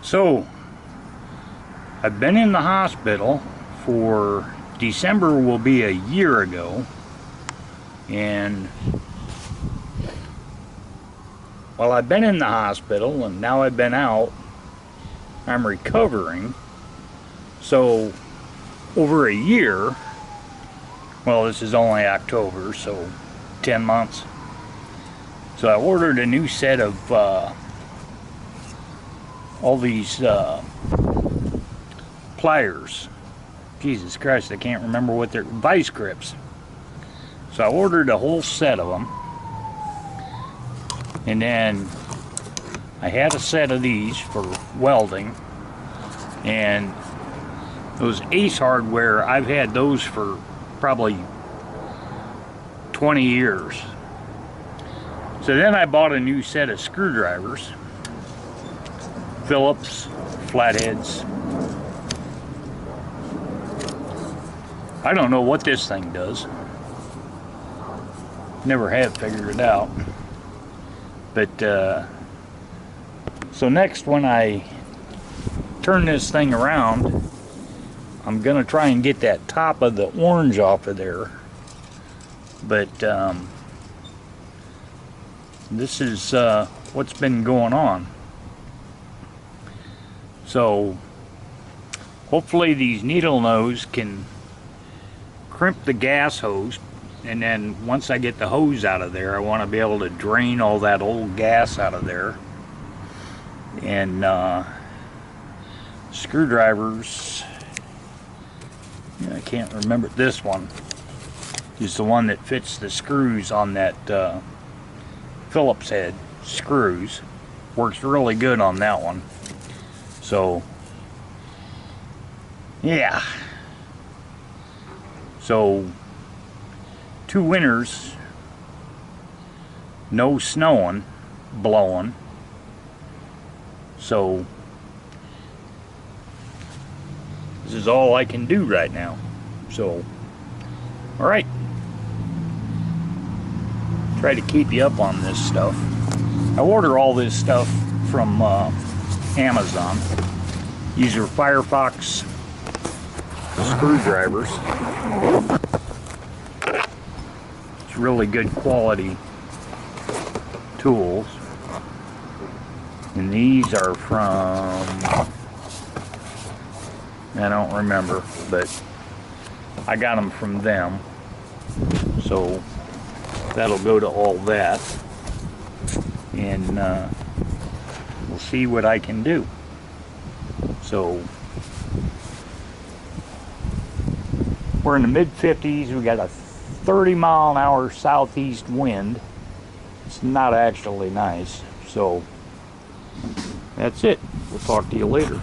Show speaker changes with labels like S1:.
S1: So, I've been in the hospital for December will be a year ago, and while I've been in the hospital and now I've been out, I'm recovering. So, over a year, well, this is only October, so 10 months. So I ordered a new set of all these pliers. Jesus Christ, I can't remember what they're, vice grips. So I ordered a whole set of them. And then I had a set of these for welding. And those Ace Hardware, I've had those for probably 20 years. So then I bought a new set of screwdrivers, Phillips flatheads. I don't know what this thing does. Never have figured it out. But so next, when I turn this thing around, I'm gonna try and get that top of the orange off of there. But this is what's been going on. So hopefully these needle nose can crimp the gas hose, and then once I get the hose out of there, I want to be able to drain all that old gas out of there. And screwdrivers, I can't remember, this one is the one that fits the screws on that Phillips head screws. Works really good on that one. So yeah, so 2 winters, no snowing, blowing. So this is all I can do right now. So all right, try to keep you up on this stuff. I order all this stuff from Amazon. These are Firefox screwdrivers. It's really good quality tools. And these are from, I don't remember, but I got them from them. So that'll go to all that. And we'll see what I can do. So we're in the mid-50s. We got a 30-mile-an-hour southeast wind. It's not actually nice. So that's it. We'll talk to you later.